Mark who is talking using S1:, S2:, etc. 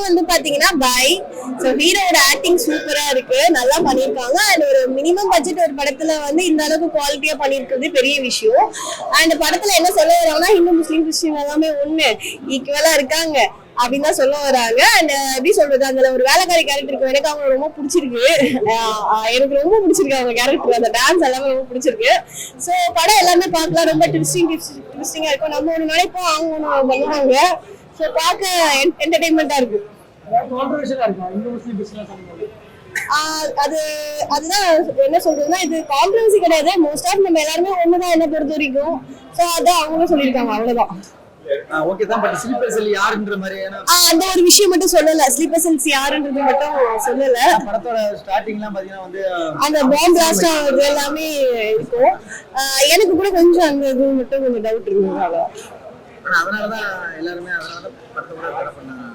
S1: வந்து பாத்தீங்கன்னா by so ஹீரோட ஆக்டிங் சூப்பரா இருக்கு, நல்லா பண்ணிருக்காங்க. அண்ட் ஒரு மினிமம் பட்ஜெட் ஒரு படத்துல வந்து இந்த அளவுக்கு குவாலிட்டியா பண்ணிருக்கிறது பெரிய விஷயம். அண்ட் படத்துல என்ன சொல்ல வராங்கன்னா ஹிந்து முஸ்லீம் கிறிஸ்டின் எல்லாமே ஒண்ணு ஈக்குவலா இருக்காங்க அப்படின்னு தான் சொல்ல வராங்க. அண்ட் எப்படி சொல்றது, அதுல ஒரு வேலைக்காரி கேரக்டருக்கு எனக்கு அவங்க ரொம்ப பிடிச்சிருக்கு. எனக்கு ரொம்ப பிடிச்சிருக்கு அவங்க கேரக்டர், அந்த டான்ஸ் எல்லாமே ரொம்ப பிடிச்சிருக்கு. ஸோ படம் எல்லாமே பார்க்கலாம், ரொம்ப ட்விஸ்டிங்கா இருக்கும். நம்ம ஒன்று நினைப்போம், அவங்க ஒன்று பண்ணுவாங்க. ஸோ பார்க்க என்டர்டைன்மெண்டா இருக்கு. அது அதுதான் என்ன சொல்றதுன்னா, இது கான்ட்ரவர்சி கிடையாது. மோஸ்ட் ஆஃப் நம்ம எல்லாருமே ஒண்ணுதான் என்ன பொறுத்த வரைக்கும். ஸோ அதான் அவங்களும் சொல்லியிருக்காங்க, அவ்வளவுதான்.
S2: ஓகே தான். பட் ஸ்லீப்பர் செல் யாருன்ற மாதிரி
S1: அந்த ஒரு விஷயம் மட்டும் சொல்லல, ஸ்லீப்பர் செல்ஸ் யாருன்றது மட்டும் சொல்லல.
S2: படத்தோட ஸ்டார்டிங்லாம் பாத்தீங்கன்னா வந்து
S1: அந்த பாம்பு பிளாஸ்ட் ஆகுது எல்லாமே இருக்கும். எனக்கு கூட கொஞ்சம் அந்த இது மட்டும் கொஞ்சம் டவுட் இருக்கு.
S2: அதனாலதான் எல்லாருமே அதனாலதான் படத்தை கூட பண்ணாங்க.